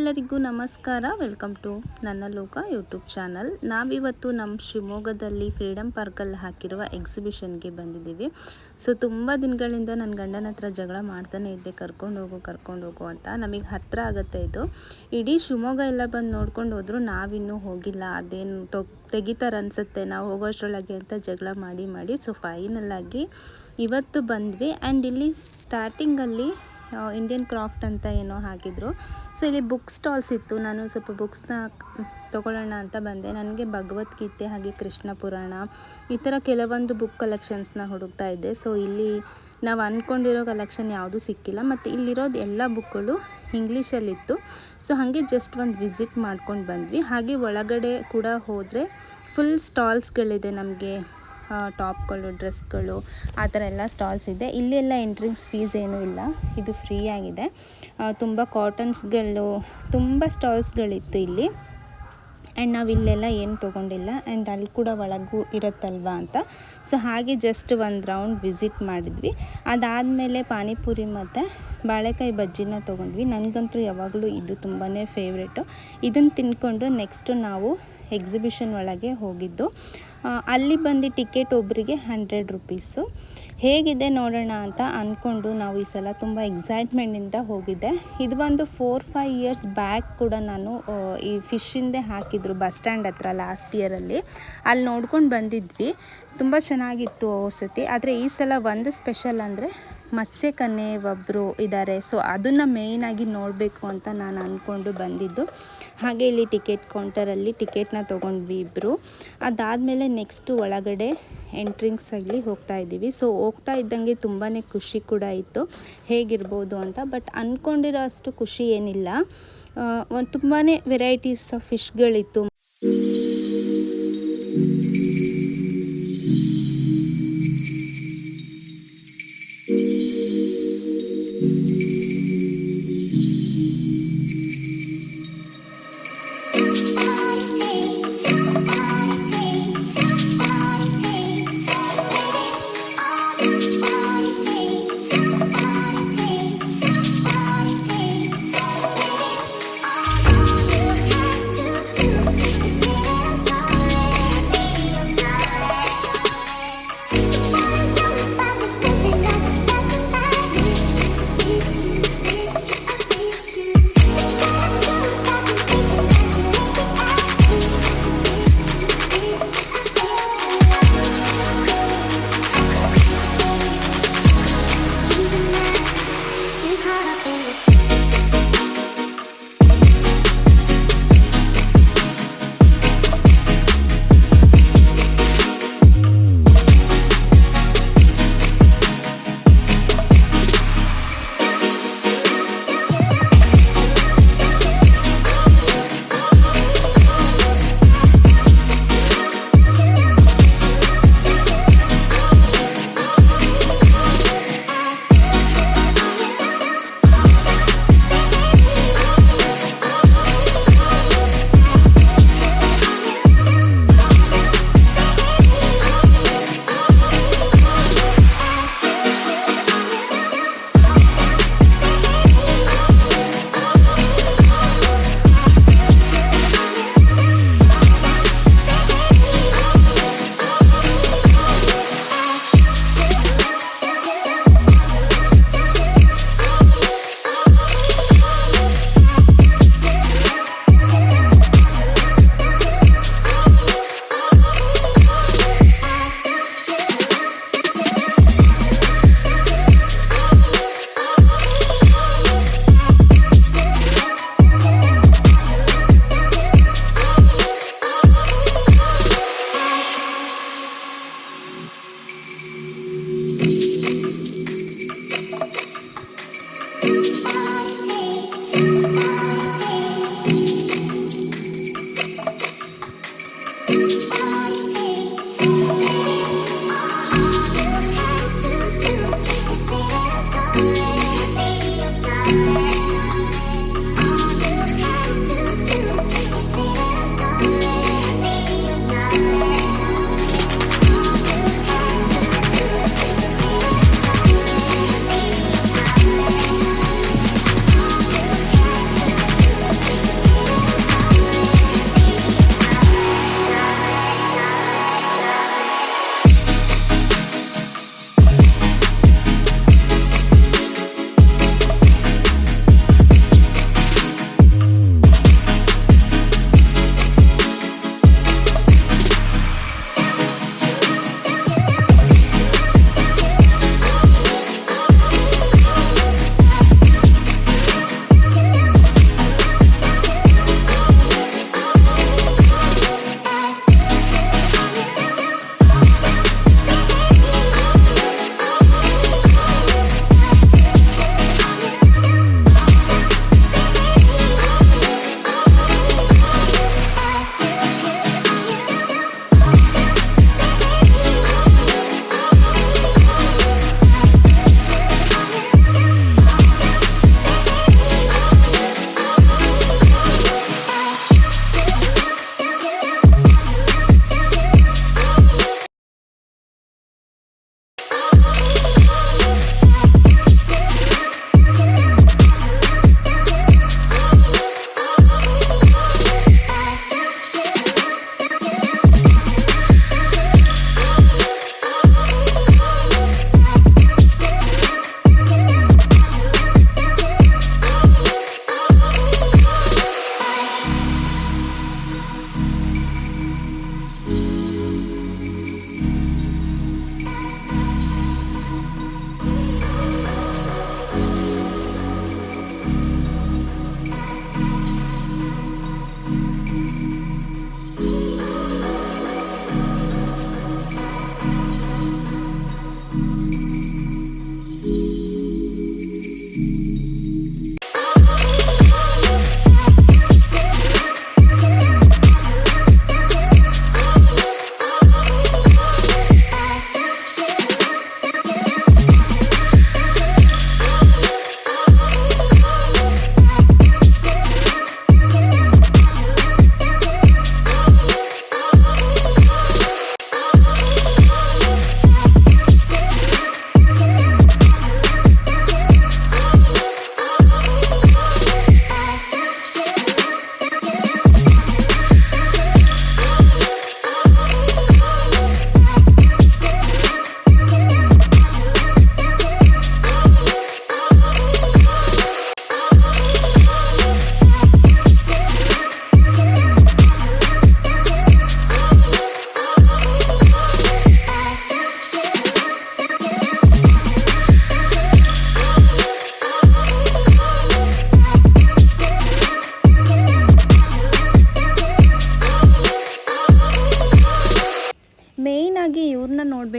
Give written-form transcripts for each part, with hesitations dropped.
ಎಲ್ಲರಿಗೂ ನಮಸ್ಕಾರ. Welcome to ನನ್ನ ಲೋಕ ಯೂಟ್ಯೂಬ್ ಚಾನಲ್. ನಾವಿವತ್ತು ನಮ್ಮ ಶಿವಮೊಗ್ಗದಲ್ಲಿ ಫ್ರೀಡಮ್ ಪಾರ್ಕಲ್ಲಿ ಹಾಕಿರುವ ಎಕ್ಸಿಬಿಷನ್ಗೆ ಬಂದಿದ್ದೀವಿ. ಸೊ ತುಂಬ ದಿನಗಳಿಂದ ನನ್ನ ಗಂಡನ ಹತ್ರ ಜಗಳ ಮಾಡ್ತಾನೆ ಇದ್ದೆ, ಕರ್ಕೊಂಡು ಹೋಗು ಅಂತ. ನಮಗೆ ಹತ್ತಿರ ಆಗುತ್ತೆ ಇದು. ಇಡೀ ಶಿವಮೊಗ್ಗ ಎಲ್ಲ ಬಂದು ನೋಡ್ಕೊಂಡು ಹೋದ್ರು, ನಾವಿನ್ನೂ ಹೋಗಿಲ್ಲ, ಅದೇನು ತೆಗಿತಾರೆ ಅನಿಸುತ್ತೆ ನಾವು ಹೋಗೋಷ್ಟರೊಳಗೆ ಅಂತ ಜಗಳ ಮಾಡಿ ಸೊ ಫೈನಲ್ ಆಗಿ ಇವತ್ತು ಬಂದ್ವಿ. ಆ್ಯಂಡ್ ಇಲ್ಲಿ ಸ್ಟಾರ್ಟಿಂಗಲ್ಲಿ ಇಂಡಿಯನ್ ಕ್ರಾಫ್ಟ್ ಅಂತ ಏನೋ ಹಾಕಿದ್ರು. ಸೊ ಇಲ್ಲಿ ಬುಕ್ ಸ್ಟಾಲ್ಸ್ ಇತ್ತು. ನಾನು ಸ್ವಲ್ಪ ಬುಕ್ಸ್ನ ತೊಗೊಳ್ಳೋಣ ಅಂತ ಬಂದೆ. ನನಗೆ ಭಗವದ್ಗೀತೆ ಹಾಗೆ ಕೃಷ್ಣ ಪುರಾಣ ಈ ಥರ ಕೆಲವೊಂದು ಬುಕ್ ಕಲೆಕ್ಷನ್ಸ್ನ ಹುಡುಕ್ತಾ ಇದ್ದೆ. ಸೊ ಇಲ್ಲಿ ನಾವು ಅಂದ್ಕೊಂಡಿರೋ ಕಲೆಕ್ಷನ್ ಯಾವುದೂ ಸಿಕ್ಕಿಲ್ಲ. ಮತ್ತು ಇಲ್ಲಿರೋದು ಎಲ್ಲ ಬುಕ್ಗಳು ಇಂಗ್ಲೀಷಲ್ಲಿತ್ತು. ಸೊ ಹಾಗೆ ಜಸ್ಟ್ ಒಂದು ವಿಸಿಟ್ ಮಾಡ್ಕೊಂಡು ಬಂದ್ವಿ. ಹಾಗೆ ಒಳಗಡೆ ಕೂಡ ಹೋದರೆ ಫುಲ್ ಸ್ಟಾಲ್ಸ್ಗಳಿದೆ. ನಮಗೆ ಟಾಪ್ಗಳು, ಡ್ರೆಸ್ಗಳು ಆ ಥರ ಎಲ್ಲ ಸ್ಟಾಲ್ಸ್ ಇದೆ. ಇಲ್ಲೆಲ್ಲ ಎಂಟ್ರೆನ್ಸ್ ಫೀಸ್ ಏನೂ ಇಲ್ಲ, ಇದು ಫ್ರೀ ಆಗಿದೆ. ತುಂಬ ಕಾಟನ್ಸ್ಗಳು, ತುಂಬ ಸ್ಟಾಲ್ಸ್ಗಳಿತ್ತು ಇಲ್ಲಿ. ಆ್ಯಂಡ್ ನಾವು ಇಲ್ಲೆಲ್ಲ ಏನು ತೊಗೊಂಡಿಲ್ಲ. ಆ್ಯಂಡ್ ಅಲ್ಲಿ ಕೂಡ ಒಳಗೂ ಇರುತ್ತಲ್ವ ಅಂತ ಸೊ ಹಾಗೆ ಜಸ್ಟ್ ಒಂದು ರೌಂಡ್ ವಿಸಿಟ್ ಮಾಡಿದ್ವಿ. ಅದಾದಮೇಲೆ ಪಾನಿಪುರಿ ಮತ್ತು ಬಾಳೆಕಾಯಿ ಬಜ್ಜಿನ ತೊಗೊಂಡ್ವಿ. ನನಗಂತೂ ಯಾವಾಗಲೂ ಇದು ತುಂಬಾ ಫೇವ್ರೇಟು. ಇದನ್ನು ತಿಂದ್ಕೊಂಡು ನೆಕ್ಸ್ಟು ನಾವು ಎಕ್ಸಿಬಿಷನ್ ಒಳಗೆ ಹೋಗಿದ್ದು. ಅಲ್ಲಿ ಬಂದು ಟಿಕೆಟ್ ಒಬ್ಬರಿಗೆ 100 ರೂಪೀಸು. ಹೇಗಿದೆ ನೋಡೋಣ ಅಂತ ಅಂದ್ಕೊಂಡು ನಾವು ಈ ಸಲ ತುಂಬ ಎಕ್ಸೈಟ್ಮೆಂಟಿಂದ ಹೋಗಿದ್ದೆ. ಇದು ಒಂದು 4-5 ಇಯರ್ಸ್ ಬ್ಯಾಕ್ ಕೂಡ ನಾನು ಈ ಫಿಶ್ಶಿಂದೇ ಹಾಕಿದ್ರು ಬಸ್ ಸ್ಟ್ಯಾಂಡ್ ಹತ್ರ ಲಾಸ್ಟ್ ಇಯರಲ್ಲಿ. ಅಲ್ಲಿ ನೋಡ್ಕೊಂಡು ಬಂದಿದ್ವಿ, ತುಂಬ ಚೆನ್ನಾಗಿತ್ತು ಸತಿ. ಆದರೆ ಈ ಸಲ ಒಂದು ಸ್ಪೆಷಲ್ ಅಂದರೆ ಮತ್ಸ್ಯಕನ್ಯೆ ಒಬ್ಬರು ಇದ್ದಾರೆ. ಸೊ ಅದನ್ನು ಮೇಯ್ನಾಗಿ ನೋಡಬೇಕು ಅಂತ ನಾನು ಅಂದ್ಕೊಂಡು ಬಂದಿದ್ದು. ಹಾಗೆ ಇಲ್ಲಿ ಟಿಕೆಟ್ ಕೌಂಟರಲ್ಲಿ ಟಿಕೆಟ್ನ ತೊಗೊಂಡ್ವಿ ಇಬ್ಬರು. ಅದಾದಮೇಲೆ ನೆಕ್ಸ್ಟು ಒಳಗಡೆ ಎಂಟ್ರಿಂಗ್ಸ್ ಆಗಲಿ ಹೋಗ್ತಾ ಇದ್ದೀವಿ. ಸೊ ಹೋಗ್ತಾ ಇದ್ದಂಗೆ ತುಂಬಾ ಖುಷಿ ಕೂಡ ಇತ್ತು, ಹೇಗಿರ್ಬೋದು ಅಂತ. ಬಟ್ ಅಂದ್ಕೊಂಡಿರೋ ಅಷ್ಟು ಖುಷಿ ಏನಿಲ್ಲ. ತುಂಬಾ ವೆರೈಟೀಸ್ ಆಫ್ ಫಿಶ್ಗಳಿತ್ತು.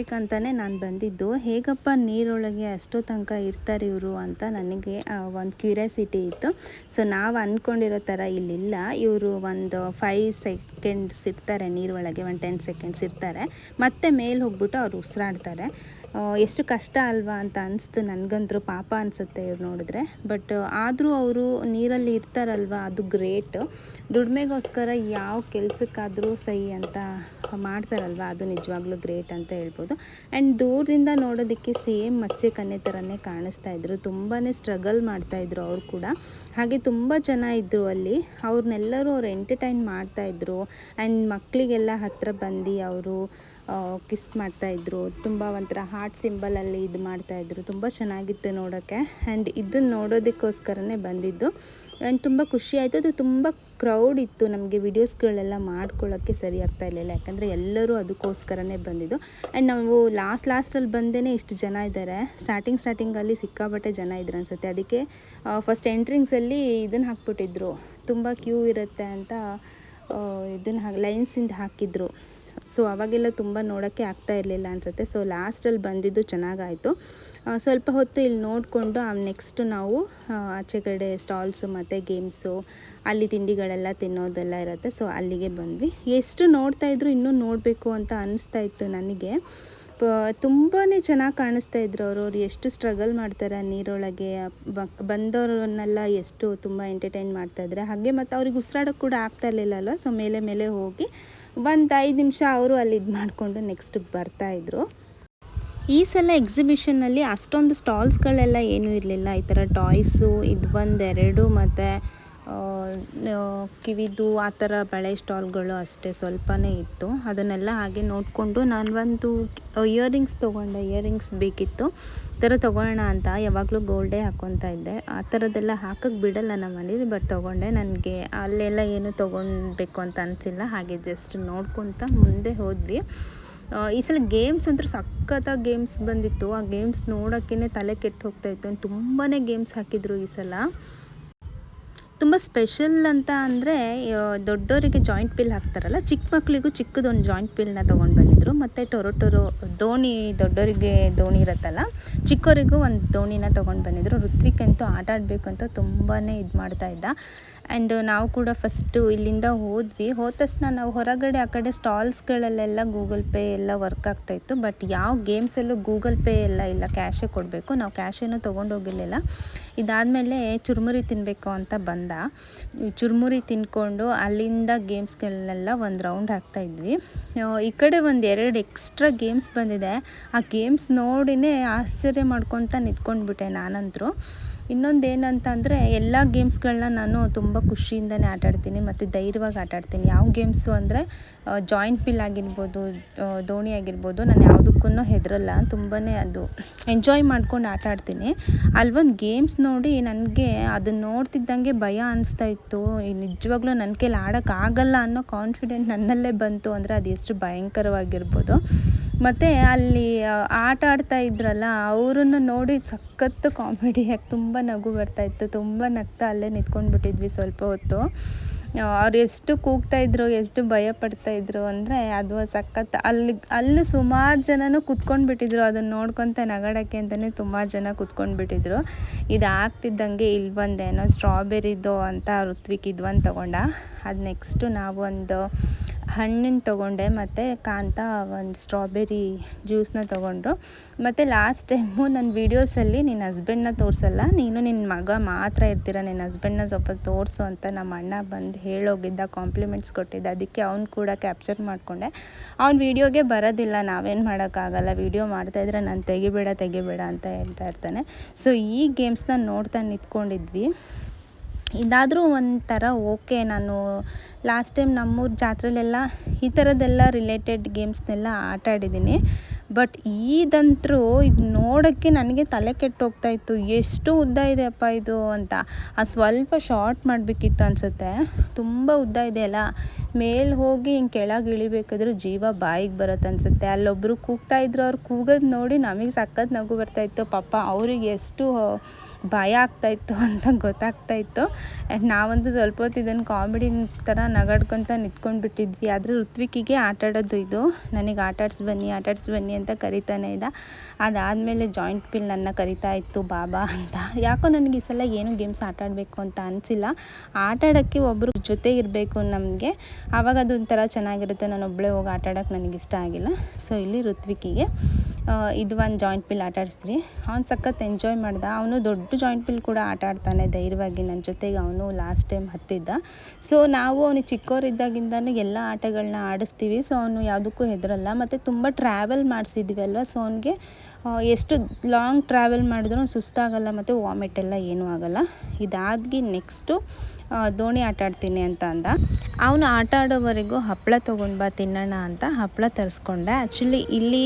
ನೋಡಬೇಕಂತಲೇ ನಾನು ಬಂದಿದ್ದು. ಹೇಗಪ್ಪ ನೀರೊಳಗೆ ಅಷ್ಟೋ ತನಕ ಇರ್ತಾರೆ ಇವರು ಅಂತ ನನಗೆ ಒಂದು ಕ್ಯೂರಿಯಾಸಿಟಿ ಇತ್ತು. ಸೊ ನಾವು ಅಂದ್ಕೊಂಡಿರೋ ಥರ ಇಲ್ಲಿಲ್ಲ. ಇವರು ಒಂದು 5 ಸೆಕೆಂಡ್ಸ್ ಇರ್ತಾರೆ ನೀರೊಳಗೆ, ಒಂದು 10 ಸೆಕೆಂಡ್ಸ್ ಇರ್ತಾರೆ, ಮತ್ತೆ ಮೇಲೆ ಹೋಗ್ಬಿಟ್ಟು ಅವ್ರು ಉಸಿರಾಡ್ತಾರೆ. ಎಷ್ಟು ಕಷ್ಟ ಅಲ್ವಾ ಅಂತ ಅನಿಸ್ತು ನನಗಂತೂ. ಪಾಪ ಅನಿಸುತ್ತೆ ಇವ್ರು ನೋಡಿದ್ರೆ. ಬಟ್ ಆದರೂ ಅವರು ನೀರಲ್ಲಿ ಇರ್ತಾರಲ್ವ, ಅದು ಗ್ರೇಟ್. ದುಡಿಮೆಗೋಸ್ಕರ ಯಾವ ಕೆಲಸಕ್ಕಾದರೂ ಸೈ ಅಂತ ಮಾಡ್ತಾರಲ್ವ, ಅದು ನಿಜವಾಗ್ಲೂ ಗ್ರೇಟ್ ಅಂತ ಹೇಳ್ಬೋದು. ಆ್ಯಂಡ್ ದೂರದಿಂದ ನೋಡೋದಕ್ಕೆ ಸೇಮ್ ಮತ್ಸ್ಯಕನ್ಯೆ ಥರನೇ ಕಾಣಿಸ್ತಾಯಿದ್ರು. ತುಂಬಾ ಸ್ಟ್ರಗಲ್ ಮಾಡ್ತಾಯಿದ್ರು ಅವ್ರು ಕೂಡ. ಹಾಗೆ ತುಂಬ ಜನ ಇದ್ದರು ಅಲ್ಲಿ. ಅವ್ರನ್ನೆಲ್ಲರೂ ಅವ್ರು ಎಂಟರ್ಟೈನ್ ಮಾಡ್ತಾಯಿದ್ರು. ಆ್ಯಂಡ್ ಮಕ್ಕಳಿಗೆಲ್ಲ ಹತ್ತಿರ ಬಂದು ಅವರು ಕಿಸ್ ಮಾಡ್ತಾಯಿದ್ರು. ತುಂಬ ಒಂಥರ ಹಾರ್ಟ್ ಸಿಂಬಲಲ್ಲಿ ಇದು ಮಾಡ್ತಾಯಿದ್ರು. ತುಂಬ ಚೆನ್ನಾಗಿತ್ತು ನೋಡೋಕ್ಕೆ. ಆ್ಯಂಡ್ ಇದನ್ನು ನೋಡೋದಕ್ಕೋಸ್ಕರನೇ ಬಂದಿದ್ದು. ಆ್ಯಂಡ್ ತುಂಬ ಖುಷಿ ಆಯಿತು. ಅದು ತುಂಬ ಕ್ರೌಡ್ ಇತ್ತು. ನಮಗೆ ವೀಡಿಯೋಸ್ಗಳೆಲ್ಲ ಮಾಡ್ಕೊಳ್ಳೋಕ್ಕೆ ಸರಿ ಆಗ್ತಾ ಇರಲಿಲ್ಲ, ಯಾಕಂದರೆ ಎಲ್ಲರೂ ಅದಕ್ಕೋಸ್ಕರನೇ ಬಂದಿದ್ದು. ಆ್ಯಂಡ್ ನಾವು ಲಾಸ್ಟಲ್ಲಿ ಬಂದೇ ಇಷ್ಟು ಜನ ಇದ್ದಾರೆ. ಸ್ಟಾರ್ಟಿಂಗಲ್ಲಿ ಸಿಕ್ಕಾಪಟ್ಟೆ ಜನ ಇದ್ರು ಅನಿಸುತ್ತೆ. ಅದಕ್ಕೆ ಫಸ್ಟ್ ಎಂಟ್ರಿಂಗ್ಸಲ್ಲಿ ಇದನ್ನು ಹಾಕ್ಬಿಟ್ಟಿದ್ರು, ತುಂಬ ಕ್ಯೂ ಇರುತ್ತೆ ಅಂತ ಇದನ್ನು ಲೈನ್ಸಿಂದ ಹಾಕಿದ್ರು. ಸೊ ಅವಾಗೆಲ್ಲ ತುಂಬ ನೋಡೋಕ್ಕೆ ಆಗ್ತಾ ಇರಲಿಲ್ಲ ಅನಿಸುತ್ತೆ. ಸೊ ಲಾಸ್ಟಲ್ಲಿ ಬಂದಿದ್ದು ಚೆನ್ನಾಗಾಯಿತು. ಸ್ವಲ್ಪ ಹೊತ್ತು ಇಲ್ಲಿ ನೋಡಿಕೊಂಡು ನೆಕ್ಸ್ಟು ನಾವು ಆಚೆ ಕಡೆ ಸ್ಟಾಲ್ಸು ಮತ್ತು ಗೇಮ್ಸು, ಅಲ್ಲಿ ತಿಂಡಿಗಳೆಲ್ಲ ತಿನ್ನೋದೆಲ್ಲ ಇರುತ್ತೆ. ಸೊ ಅಲ್ಲಿಗೆ ಬಂದ್ವಿ. ಎಷ್ಟು ನೋಡ್ತಾಯಿದ್ರು ಇನ್ನೂ ನೋಡಬೇಕು ಅಂತ ಅನ್ನಿಸ್ತಾ ಇತ್ತು ನನಗೆ. ತುಂಬಾ ಚೆನ್ನಾಗಿ ಕಾಣಿಸ್ತಾ ಇದ್ರು ಅವ್ರು ಎಷ್ಟು ಸ್ಟ್ರಗಲ್ ಮಾಡ್ತಾರೆ ನೀರೊಳಗೆ. ಬಂದವ್ರನ್ನೆಲ್ಲ ಎಷ್ಟು ತುಂಬ ಎಂಟರ್ಟೈನ್ ಮಾಡ್ತಾಯಿದ್ರೆ. ಹಾಗೆ ಮತ್ತು ಅವ್ರಿಗೆ ಉಸಿರಾಡೋಕ್ಕೆ ಕೂಡ ಆಗ್ತಾ ಇರಲಿಲ್ಲ ಅಲ್ವ. ಸೊ ಮೇಲೆ ಹೋಗಿ ಒಂದು 5 ನಿಮಿಷ ಅವರು ಅಲ್ಲಿ ಇದು ಮಾಡಿಕೊಂಡು ನೆಕ್ಸ್ಟ್ ಬರ್ತಾಯಿದ್ರು. ಈ ಸಲ ಎಕ್ಸಿಬಿಷನ್ನಲ್ಲಿ ಅಷ್ಟೊಂದು ಸ್ಟಾಲ್ಸ್ಗಳೆಲ್ಲ ಏನೂ ಇರಲಿಲ್ಲ. ಈ ಥರ ಟಾಯ್ಸು ಇದು 1-2 ಮತ್ತು ಕಿವಿದು ಆ ಥರ ಬಳೆ ಸ್ಟಾಲ್ಗಳು ಅಷ್ಟೇ ಸ್ವಲ್ಪನೇ ಇತ್ತು. ಅದನ್ನೆಲ್ಲ ಹಾಗೆ ನೋಡಿಕೊಂಡು ನಾನು ಒಂದು ಇಯರಿಂಗ್ಸ್ ತೊಗೊಂಡೆ. ಇಯರಿಂಗ್ಸ್ ಬೇಕಿತ್ತು, ಈ ಥರ ತೊಗೊಳ್ಳೋಣ ಅಂತ. ಯಾವಾಗಲೂ ಗೋಲ್ಡೇ ಹಾಕ್ಕೊತಾ ಇದ್ದೆ. ಆ ಥರದ್ದೆಲ್ಲ ಹಾಕೋಕ್ಕೆ ಬಿಡಲ್ಲ ನಮ್ಮಲ್ಲಿ. ಬಟ್ ತೊಗೊಂಡೆ. ನನಗೆ ಅಲ್ಲೆಲ್ಲ ಏನು ತೊಗೊಳ್ಬೇಕು ಅಂತ ಅನಿಸಿಲ್ಲ. ಹಾಗೆ ಜಸ್ಟ್ ನೋಡ್ಕೊತ ಮುಂದೆ ಹೋದ್ವಿ. ಈ ಸಲ ಗೇಮ್ಸ್ ಅಂತೂ ಸಖತ್ತಾಗಿ ಗೇಮ್ಸ್ ಬಂದಿತ್ತು. ಆ ಗೇಮ್ಸ್ ನೋಡೋಕ್ಕೇ ತಲೆ ಕೆಟ್ಟು ಹೋಗ್ತಾಯಿತ್ತು. ತುಂಬಾ ಗೇಮ್ಸ್ ಹಾಕಿದ್ರು ಈ ಸಲ. ತುಂಬ ಸ್ಪೆಷಲ್ ಅಂತ ಅಂದರೆ ದೊಡ್ಡವರಿಗೆ ಜಾಯಿಂಟ್ ವೀಲ್ ಹಾಕ್ತಾರಲ್ಲ, ಚಿಕ್ಕ ಮಕ್ಕಳಿಗೂ ಚಿಕ್ಕದೊಂದು ಜಾಯಿಂಟ್ ವೀಲ್ನ ತೊಗೊಂಡು ಬಂದಿದ್ರು. ಮತ್ತು ಟೊರೊಟೊರೋ ದೋಣಿ, ದೊಡ್ಡವರಿಗೆ ದೋಣಿ ಇರುತ್ತಲ್ಲ, ಚಿಕ್ಕವರಿಗೂ ಒಂದು ದೋಣಿನ ತೊಗೊಂಡು ಬಂದಿದ್ರು. ಋತ್ವಿಕ್ ಅಂತೂ ಆಟ ಆಡಬೇಕು ಅಂತ ತುಂಬಾ ಇದು ಮಾಡ್ತಾಯಿದ್ದ. ಆ್ಯಂಡ್ ನಾವು ಕೂಡ ಫಸ್ಟು ಇಲ್ಲಿಂದ ಹೋದ್ವಿ. ಹೋದ ತಕ್ಷಣ ನಾವು ಹೊರಗಡೆ ಆ ಕಡೆ ಸ್ಟಾಲ್ಸ್ಗಳಲ್ಲೆಲ್ಲ ಗೂಗಲ್ ಪೇ ಎಲ್ಲ ವರ್ಕ್ ಆಗ್ತಾಯಿತ್ತು. ಬಟ್ ಯಾವ ಗೇಮ್ಸಲ್ಲೂ ಗೂಗಲ್ ಪೇ ಎಲ್ಲ ಇಲ್ಲ, ಕ್ಯಾಶೇ ಕೊಡಬೇಕು. ನಾವು ಕ್ಯಾಶೇನೂ ತೊಗೊಂಡೋಗಿರಲಿಲ್ಲ. ಇದಾದಮೇಲೆ ಚುರುಮುರಿ ತಿನ್ನಬೇಕು ಅಂತ ಬಂದ. ಚುರುಮುರಿ ತಿಂದ್ಕೊಂಡು ಅಲ್ಲಿಂದ ಗೇಮ್ಸ್ಗಳನ್ನೆಲ್ಲ ಒಂದು ರೌಂಡ್ ಹಾಕ್ತಾಯಿದ್ವಿ. ಈ ಕಡೆ 1-2 ಎಕ್ಸ್ಟ್ರಾ ಗೇಮ್ಸ್ ಬಂದಿದೆ. ಆ ಗೇಮ್ಸ್ ನೋಡಿನೇ ಆಶ್ಚರ್ಯ ಮಾಡ್ಕೊತ ನಿಂತ್ಕೊಂಡ್ಬಿಟ್ಟೆ ನಾನಂತರೂ. ಇನ್ನೊಂದು ಏನಂತ ಅಂದರೆ, ಎಲ್ಲ ಗೇಮ್ಸ್ಗಳನ್ನ ನಾನು ತುಂಬ ಖುಷಿಯಿಂದನೇ ಆಟಾಡ್ತೀನಿ ಮತ್ತು ಧೈರ್ಯವಾಗಿ ಆಟಾಡ್ತೀನಿ. ಯಾವ ಗೇಮ್ಸು ಅಂದರೆ ಜಾಯಿಂಟ್ ವೀಲ್ ಆಗಿರ್ಬೋದು, ದೋಣಿ ಆಗಿರ್ಬೋದು, ನಾನು ಯಾವುದಕ್ಕೂ ಹೆದರಲ್ಲ. ತುಂಬಾ ಅದು ಎಂಜಾಯ್ ಮಾಡ್ಕೊಂಡು ಆಟಾಡ್ತೀನಿ. ಅಲ್ಲೊಂದು ಗೇಮ್ಸ್ ನೋಡಿ ನನಗೆ ಅದನ್ನು ನೋಡ್ತಿದ್ದಂಗೆ ಭಯ ಅನಿಸ್ತಾ ಇತ್ತು. ನಿಜವಾಗ್ಲೂ ನನ್ನ ಕೈಲಿ ಆಡೋಕ್ಕಾಗಲ್ಲ ಅನ್ನೋ ಕಾನ್ಫಿಡೆಂಟ್ ನನ್ನಲ್ಲೇ ಬಂತು. ಅಂದರೆ ಅದು ಎಷ್ಟು ಭಯಂಕರವಾಗಿರ್ಬೋದು. ಮತ್ತು ಅಲ್ಲಿ ಆಟ ಆಡ್ತಾ ಇದ್ರಲ್ಲ, ಅವರನ್ನು ನೋಡಿ ಸಖತ್ತು ಕಾಮಿಡಿಯಾಗಿ ತುಂಬ ನಗು ಬರ್ತಾಯಿತ್ತು. ತುಂಬ ನಗ್ತಾ ಅಲ್ಲೇ ನಿಂತ್ಕೊಂಡ್ಬಿಟ್ಟಿದ್ವಿ ಸ್ವಲ್ಪ ಹೊತ್ತು. ಅವ್ರು ಎಷ್ಟು ಕೂಗ್ತಾಯಿದ್ರು, ಎಷ್ಟು ಭಯ ಪಡ್ತಾಯಿದ್ರು ಅಂದರೆ ಅದು ಸಖತ್ತು. ಅಲ್ಲಿ ಸುಮಾರು ಜನನೂ ಕುತ್ಕೊಂಡ್ಬಿಟ್ಟಿದ್ರು. ಅದನ್ನು ನೋಡ್ಕೊತ ನಗಾಡೋಕ್ಕೆ ಅಂತಲೇ ತುಂಬ ಜನ ಕುತ್ಕೊಂಡ್ಬಿಟ್ಟಿದ್ರು. ಇದು ಆಗ್ತಿದ್ದಂಗೆ ಇಲ್ಲಿ ಬಂದೇನೋ ಸ್ಟ್ರಾಬೆರಿದು ಅಂತ ಋತ್ವಿಕ್ ಇದೊಂದು ತೊಗೊಂಡ. ಅದು ನೆಕ್ಸ್ಟು ನಾವು ಒಂದು ಹಣ್ಣಿನ ತೊಗೊಂಡೆ ಮತ್ತು ಕಾಂತ ಒಂದು ಸ್ಟ್ರಾಬೆರಿ ಜ್ಯೂಸನ್ನ ತೊಗೊಂಡ್ರು. ಮತ್ತು ಲಾಸ್ಟ್ ಟೈಮು ನನ್ನ ವೀಡಿಯೋಸಲ್ಲಿ ನಿನ್ನ ಹಸ್ಬೆಂಡ್ನ ತೋರಿಸಲ್ಲ, ನೀನು ನಿನ್ನ ಮಗ ಮಾತ್ರ ಇರ್ತೀರ, ನಿನ್ನ ಹಸ್ಬೆಂಡ್ನ ಸ್ವಲ್ಪ ತೋರಿಸು ಅಂತ ನಮ್ಮ ಅಣ್ಣ ಬಂದು ಹೇಳೋಗಿದ್ದ, ಕಾಂಪ್ಲಿಮೆಂಟ್ಸ್ ಕೊಟ್ಟಿದ್ದ. ಅದಕ್ಕೆ ಅವ್ನು ಕೂಡ ಕ್ಯಾಪ್ಚರ್ ಮಾಡಿಕೊಂಡೆ. ಅವ್ನು ವೀಡಿಯೋಗೆ ಬರೋದಿಲ್ಲ, ನಾವೇನು ಮಾಡೋಕ್ಕಾಗಲ್ಲ. ವೀಡಿಯೋ ಮಾಡ್ತಾಯಿದ್ರೆ ನಾನು ತೆಗಿಬೇಡ ಅಂತ ಹೇಳ್ತಾ ಇರ್ತಾನೆ. ಸೊ ಈ ಗೇಮ್ಸ್ನ ನೋಡ್ತಾ ನಿಂತ್ಕೊಂಡಿದ್ವಿ. ಇದಾದರೂ ಒಂಥರ ಓಕೆ. ನಾನು ಲಾಸ್ಟ್ ಟೈಮ್ ನಮ್ಮೂರ ಜಾತ್ರೆಲೆಲ್ಲ ಈ ಥರದ್ದೆಲ್ಲ ರಿಲೇಟೆಡ್ ಗೇಮ್ಸ್ನೆಲ್ಲ ಆಟ ಆಡಿದ್ದೀನಿ. ಬಟ್ ಇದಂತರೂ ಇದು ನೋಡೋಕ್ಕೆ ನನಗೆ ತಲೆ ಕೆಟ್ಟೋಗ್ತಾಯಿತ್ತು. ಎಷ್ಟು ಉದ್ದ ಇದೆ ಅಪ್ಪ ಇದು ಅಂತ. ಸ್ವಲ್ಪ ಶಾರ್ಟ್ ಮಾಡಬೇಕಿತ್ತು ಅನಿಸುತ್ತೆ. ತುಂಬ ಉದ್ದ ಇದೆ ಅಲ್ಲ, ಮೇಲೆ ಹೋಗಿ ಹಿಂಗೆ ಕೆಳಗೆ ಇಳಿಬೇಕಾದ್ರೂ ಜೀವ ಬಾಯಿಗೆ ಬರುತ್ತೆ ಅನಿಸುತ್ತೆ. ಅಲ್ಲೊಬ್ಬರು ಕೂಗ್ತಾಯಿದ್ರು. ಅವ್ರು ಕೂಗೋದು ನೋಡಿ ನಮಗೆ ಸಖತ್ ನಗು ಬರ್ತಾಯಿತ್ತು. ಪಾಪ ಅವ್ರಿಗೆ ಎಷ್ಟು ಭಯ ಆಗ್ತಾಯಿತ್ತು ಅಂತ ಗೊತ್ತಾಗ್ತಾಯಿತ್ತು. ಆ್ಯಂಡ್ ನಾವಂತೂ ಸ್ವಲ್ಪ ಹೊತ್ತು ಇದನ್ನು ಕಾಮಿಡಿ ಥರ ನಗಾಡ್ಕೊತ ನಿಂತ್ಕೊಂಡ್ಬಿಟ್ಟಿದ್ವಿ. ಆದರೆ ಋತ್ವಿಕಿಗೆ ಆಟಾಡೋದು ಇದು, ನನಗೆ ಆಟಾಡ್ಸಿ ಬನ್ನಿ ಅಂತ ಕರಿತಾನೆ ಇದ್ದ. ಅದಾದಮೇಲೆ ಜಾಯಿಂಟ್ ವೀಲ್ ನನ್ನ ಕರಿತಾ ಇತ್ತು ಬಾಬಾ ಅಂತ. ಯಾಕೋ ನನಗೆ ಈ ಸಲ ಏನು ಗೇಮ್ಸ್ ಆಟಾಡಬೇಕು ಅಂತ ಅನಿಸಿಲ್ಲ. ಆಟಾಡೋಕ್ಕೆ ಒಬ್ಬರು ಜೊತೆ ಇರಬೇಕು ನಮಗೆ, ಆವಾಗ ಅದೊಂಥರ ಚೆನ್ನಾಗಿರುತ್ತೆ. ನಾನು ಒಬ್ಬಳೇ ಹೋಗಿ ಆಟಾಡೋಕ್ಕೆ ನನಗಿಷ್ಟ ಆಗಿಲ್ಲ. ಸೊ ಇಲ್ಲಿ ಋತ್ವಿಕಿಗೆ ಇದು ಒಂದು ಜಾಯಿಂಟ್ ವೀಲ್ ಆಟಾಡಿಸ್ತೀವಿ. ಅವ್ನು ಸಖತ್ ಎಂಜಾಯ್ ಮಾಡ್ದ. ಅವನು ದೊಡ್ಡ ಜಾಯಿಂಟ್ ವೀಲ್ ಕೂಡ ಆಟ ಆಡ್ತಾನೆ ಧೈರ್ಯವಾಗಿ ನನ್ನ ಜೊತೆಗೆ. ಅವನು ಲಾಸ್ಟ್ ಟೈಮ್ ಹತ್ತಿದ್ದ. ಸೊ ನಾವು ಅವನಿಗೆ ಚಿಕ್ಕವರಿದ್ದಾಗಿಂದನೂ ಎಲ್ಲ ಆಟಗಳನ್ನ ಆಡಿಸ್ತೀವಿ. ಸೊ ಅವನು ಯಾವುದಕ್ಕೂ ಹೆದರಲ್ಲ. ಮತ್ತು ತುಂಬ ಟ್ರಾವೆಲ್ ಮಾಡಿಸಿದ್ವಿ ಅಲ್ವ, ಸೊ ಅವನಿಗೆ ಎಷ್ಟು ಲಾಂಗ್ ಟ್ರಾವೆಲ್ ಮಾಡಿದ್ರೂ ಸುಸ್ತಾಗಲ್ಲ ಮತ್ತು ವಾಮಿಟ್ ಎಲ್ಲ ಏನೂ ಆಗಲ್ಲ. ಇದಾಗಿ ನೆಕ್ಸ್ಟು ದೋಣಿ ಆಟ ಆಡ್ತೀನಿ ಅಂತ ಅಂದ. ಅವನು ಆಟ ಆಡೋವರೆಗೂ ಹಪ್ಪಳ ತೊಗೊಂಡು ಬಾ ತಿನ್ನೋಣ ಅಂತ ಹಪ್ಪಳ ತರಿಸ್ಕೊಂಡೆ. ಆ್ಯಕ್ಚುಲಿ ಇಲ್ಲಿ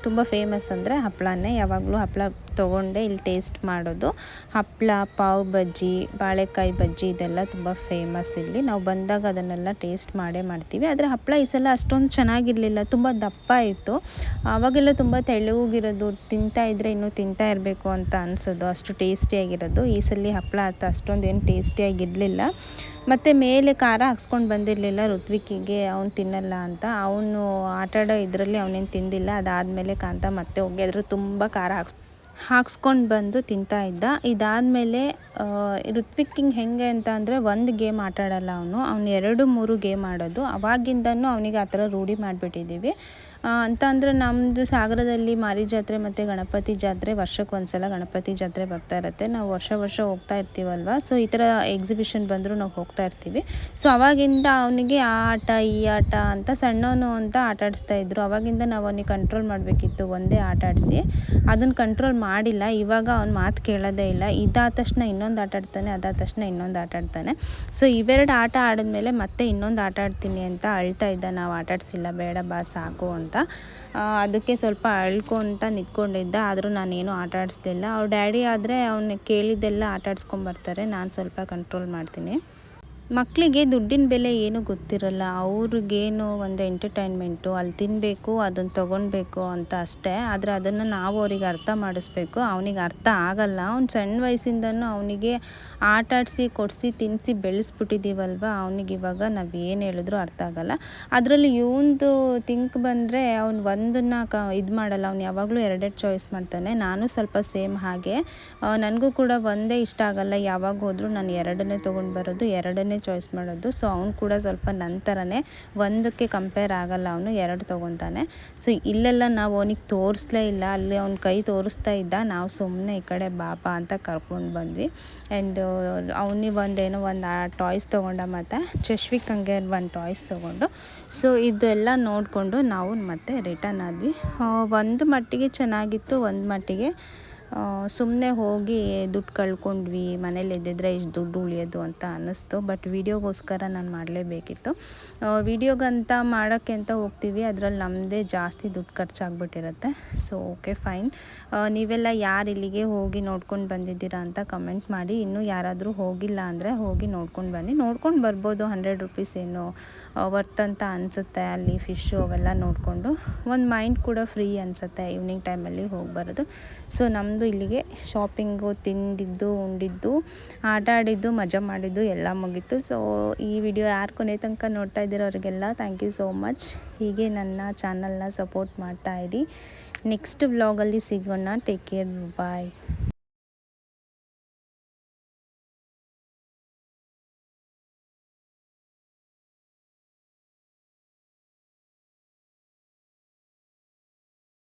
ತುಂಬ ಫೇಮಸ್ ಅಂದರೆ ಹಪ್ಪಳನೇ. ಯಾವಾಗಲೂ ಹಪ್ಪಳ ತೊಗೊಂಡೆ ಇಲ್ಲಿ ಟೇಸ್ಟ್ ಮಾಡೋದು. ಹಪ್ಪಳ, ಪಾವ್ ಬಜ್ಜಿ, ಬಾಳೆಕಾಯಿ ಬಜ್ಜಿ ಇದೆಲ್ಲ ತುಂಬ ಫೇಮಸ್ ಇಲ್ಲಿ. ನಾವು ಬಂದಾಗ ಅದನ್ನೆಲ್ಲ ಟೇಸ್ಟ್ ಮಾಡ್ತೀವಿ. ಆದರೆ ಹಪ್ಪಳ ಈ ಸಲ ಅಷ್ಟೊಂದು ಚೆನ್ನಾಗಿರಲಿಲ್ಲ, ತುಂಬ ದಪ್ಪ ಇತ್ತು. ಆವಾಗೆಲ್ಲ ತುಂಬ ತೆಳ್ಳಗಿರೋದು, ತಿಂತಾಯಿದ್ರೆ ಇನ್ನೂ ತಿಂತಾ ಇರಬೇಕು ಅಂತ ಅನಿಸೋದು, ಅಷ್ಟು ಟೇಸ್ಟಿಯಾಗಿರೋದು. ಈ ಸಲ ಹಪ್ಪಳ ಅಷ್ಟೊಂದು ಏನು ಟೇಸ್ಟಿಯಾಗಿರಲಿಲ್ಲ. ಮತ್ತು ಮೇಲೆ ಖಾರ ಹಾಕ್ಸ್ಕೊಂಡು ಬಂದಿರಲಿಲ್ಲ ಋತ್ವಿಕಿಗೆ, ಅವ್ನು ತಿನ್ನಲ್ಲ ಅಂತ. ಅವನು ಆಟಾಡೋ ಇದರಲ್ಲಿ ಅವನೇನು ತಿಂದಿಲ್ಲ. ಅದಾದಮೇಲೆ ಕಾಂತ ಮತ್ತೆ ಹೋಗಿ ಅದ್ರ ತುಂಬ ಖಾರ ಹಾಕ್ಸ್ಕೊಂಡು ಬಂದು ತಿಂತಾಯಿದ್ದ. ಇದಾದಮೇಲೆ ಋತ್ವಿಕ್ ಹೆಂಗೆ ಅಂತ ಅಂದರೆ ಒಂದು ಗೇಮ್ ಆಟಾಡಲ್ಲ ಅವನು 2-3 ಗೇಮ್ ಆಡೋದು. ಅವಾಗಿಂದನೂ ಅವನಿಗೆ ಆ ಥರ ರೂಢಿ ಮಾಡಿಬಿಟ್ಟಿದ್ದೀವಿ. ಅಂತ ಅಂದರೆ ನಮ್ಮದು ಸಾಗರದಲ್ಲಿ ಮಾರಿ ಜಾತ್ರೆ ಮತ್ತು ಗಣಪತಿ ಜಾತ್ರೆ ವರ್ಷಕ್ಕೊಂದ್ಸಲ ಗಣಪತಿ ಜಾತ್ರೆ ಬರ್ತಾ ಇರುತ್ತೆ. ನಾವು ವರ್ಷ ಹೋಗ್ತಾ ಇರ್ತೀವಲ್ವ, ಸೊ ಈ ಥರ ಎಕ್ಸಿಬಿಷನ್ ಬಂದರೂ ನಾವು ಹೋಗ್ತಾ ಇರ್ತೀವಿ. ಸೊ ಅವಾಗಿಂದ ಅವನಿಗೆ ಆ ಆಟ ಈ ಆಟ ಅಂತ ಸಣ್ಣವನು ಅಂತ ಆಟಾಡಿಸ್ತಾಯಿದ್ರು. ಅವಾಗಿಂದ ನಾವು ಅವನಿಗೆ ಕಂಟ್ರೋಲ್ ಮಾಡಬೇಕಿತ್ತು, ಒಂದೇ ಆಟ ಆಡಿಸಿ. ಅದನ್ನು ಕಂಟ್ರೋಲ್ ಮಾಡಿಲ್ಲ. ಇವಾಗ ಅವ್ನು ಮಾತು ಕೇಳೋದೇ ಇಲ್ಲ. ಇದಾದ ತಕ್ಷಣ ಇನ್ನೊಂದು ಆಟ ಆಡ್ತಾನೆ, ಅದಾದ ತಕ್ಷಣ ಇನ್ನೊಂದು ಆಟ ಆಡ್ತಾನೆ. ಸೊ ಇವೆರಡು ಆಟ ಆಡಿದ್ಮೇಲೆ ಮತ್ತೆ ಇನ್ನೊಂದು ಆಟ ಆಡ್ತೀನಿ ಅಂತ ಅಳ್ತಾ ಇದ್ದ. ನಾವು ಆಟಾಡಿಸಿಲ್ಲ, ಬೇಡ ಬಾ ಸಾಕು ಅಂತ. ಅದಕ್ಕೆ ಸ್ವಲ್ಪ ಅಳ್ಕೊಂತ ನಿಂತ್ಕೊಂಡಿದ್ದ. ಆದರೂ ನಾನೇನು ಆಟ ಆಡಿಸ್ಲಿಲ್ಲ. ಅವ್ರ ಡ್ಯಾಡಿ ಆದರೆ ಅವನು ಕೇಳಿದ್ದೆಲ್ಲ ಆಟ ಆಡಿಸ್ಕೊಂಬರ್ತಾರೆ, ನಾನು ಸ್ವಲ್ಪ ಕಂಟ್ರೋಲ್ ಮಾಡ್ತೀನಿ. ಮಕ್ಕಳಿಗೆ ದುಡ್ಡಿನ ಬೆಲೆ ಏನೂ ಗೊತ್ತಿರಲ್ಲ. ಅವ್ರಿಗೇನು ಒಂದು ಎಂಟರ್ಟೈನ್ಮೆಂಟು, ಅಲ್ಲಿ ತಿನ್ನಬೇಕು, ಅದನ್ನು ತೊಗೊಳ್ಬೇಕು ಅಂತ ಅಷ್ಟೇ. ಆದರೆ ಅದನ್ನು ನಾವು ಅವರಿಗೆ ಅರ್ಥ ಮಾಡಿಸ್ಬೇಕು. ಅವನಿಗೆ ಅರ್ಥ ಆಗಲ್ಲ. ಅವ್ನು ಸಣ್ಣ ವಯಸ್ಸಿಂದನೂ ಅವನಿಗೆ ಆಟ ಆಡಿಸಿ ಕೊಡಿಸಿ ತಿನ್ನಿಸಿ ಬೆಳೆಸ್ಬಿಟ್ಟಿದ್ದೀವಲ್ವ, ಅವನಿಗೆ ಇವಾಗ ನಾವು ಏನು ಹೇಳಿದ್ರೂ ಅರ್ಥ ಆಗಲ್ಲ. ಅದರಲ್ಲಿ ಇವಂದು ಥಿಂಕ್ ಬಂದರೆ ಅವ್ನು ಒಂದನ್ನು ಇದು ಮಾಡಲ್ಲ. ಅವ್ನು ಯಾವಾಗಲೂ 2 ಚಾಯ್ಸ್ ಮಾಡ್ತಾನೆ. ನಾನು ಸ್ವಲ್ಪ ಸೇಮ್ ಹಾಗೆ. ನನಗೂ ಕೂಡ ಒಂದೇ ಇಷ್ಟ ಆಗಲ್ಲ. ಯಾವಾಗ ಹೋದರೂ ನಾನು 2 ತೊಗೊಂಡು ಬರೋದು, 2 ಚಾಯ್ಸ್ ಮಾಡೋದು. ಸೊ ಅವ್ನು ಕೂಡ ಸ್ವಲ್ಪ ನಂತರನೇ, ಒಂದಕ್ಕೆ ಕಂಪೇರ್ ಆಗಲ್ಲ, ಅವನು 2 ತೊಗೊತಾನೆ. ಸೊ ಇಲ್ಲೆಲ್ಲ ನಾವು ಅವನಿಗೆ ತೋರಿಸ್ಲೇ ಇಲ್ಲ. ಅಲ್ಲಿ ಅವ್ನ ಕೈ ತೋರಿಸ್ತಾ ಇದ್ದ. ನಾವು ಸುಮ್ಮನೆ ಈ ಕಡೆ ಬಾಬಾ ಅಂತ ಕರ್ಕೊಂಡು ಬಂದ್ವಿ. ಆ್ಯಂಡ್ ಅವನಿಗೆ ಒಂದು ಟಾಯ್ಸ್ ತೊಗೊಂಡ, ಮತ್ತು ಚಶ್ವಿಕ್ ಹಂಗೆ ಒಂದು ಟಾಯ್ಸ್ ತೊಗೊಂಡು. ಸೊ ಇದೆಲ್ಲ ನೋಡಿಕೊಂಡು ನಾವು ಮತ್ತೆ ರಿಟರ್ನ್ ಆದ್ವಿ. ಒಂದು ಮಟ್ಟಿಗೆ ಚೆನ್ನಾಗಿತ್ತು, ಒಂದು ಮಟ್ಟಿಗೆ ಸುಮ್ಮನೆ ಹೋಗಿ ದುಡ್ಡು ಕಳ್ಕೊಂಡ್ವಿ, ಮನೇಲಿ ಇದ್ದಿದ್ರೆ ಇಷ್ಟು ದುಡ್ಡು ಉಳಿಯೋದು ಅಂತ ಅನ್ನಿಸ್ತು. ಬಟ್ ವೀಡಿಯೋಗೋಸ್ಕರ ನಾನು ಮಾಡಲೇಬೇಕಿತ್ತು. ವೀಡಿಯೋಗಂತ ಮಾಡೋಕ್ಕೆ ಅಂತ ಹೋಗ್ತೀವಿ, ಅದರಲ್ಲಿ ನಮ್ಮದೇ ಜಾಸ್ತಿ ದುಡ್ಡು ಖರ್ಚಾಗ್ಬಿಟ್ಟಿರುತ್ತೆ. So okay fine. ನೀವೆಲ್ಲ ಯಾರು ಇಲ್ಲಿಗೆ ಹೋಗಿ ನೋಡ್ಕೊಂಡು ಬಂದಿದ್ದೀರಾ ಅಂತ ಕಮೆಂಟ್ ಮಾಡಿ. ಇನ್ನೂ ಯಾರಾದರೂ ಹೋಗಿಲ್ಲ ಅಂದರೆ ಹೋಗಿ ನೋಡ್ಕೊಂಡು ಬನ್ನಿ. ನೋಡ್ಕೊಂಡು ಬರ್ಬೋದು. 100 ರೂಪೀಸ್ ಏನು ವರ್ತ್ ಅಂತ ಅನಿಸುತ್ತೆ. ಅಲ್ಲಿ ಫಿಶ್ಶು ಅವೆಲ್ಲ ನೋಡಿಕೊಂಡು ಒಂದು ಮೈಂಡ್ ಕೂಡ ಫ್ರೀ ಅನಿಸುತ್ತೆ ಈವ್ನಿಂಗ್ ಟೈಮಲ್ಲಿ ಹೋಗಿ ಬರೋದು. ಸೊ ನಮ್ಮದು ಇಲ್ಲಿಗೆ ಶಾಪಿಂಗು, ತಿಂದಿದ್ದು, ಉಂಡಿದ್ದು, ಆಟ ಆಡಿದ್ದು, ಮಜಾ ಮಾಡಿದ್ದು ಎಲ್ಲ ಮುಗೀತು. ಸೊ ಈ ವಿಡಿಯೋ ಯಾರು ಕೊನೆ ತನಕ ನೋಡ್ತಾ ಇದ್ದೀರೋ ಅವರಿಗೆಲ್ಲ ಥ್ಯಾಂಕ್ ಯು ಸೋ ಮಚ್. ಹೀಗೆ ನನ್ನ ಚಾನಲ್ನ ಸಪೋರ್ಟ್ ಮಾಡ್ತಾಯಿರಿ. ನೆಕ್ಸ್ಟ್ ವ್ಲಾಗಲ್ಲಿ ಸಿಗೋಣ. ಟೇಕ್ ಕೇರ್, ಬಾಯ್.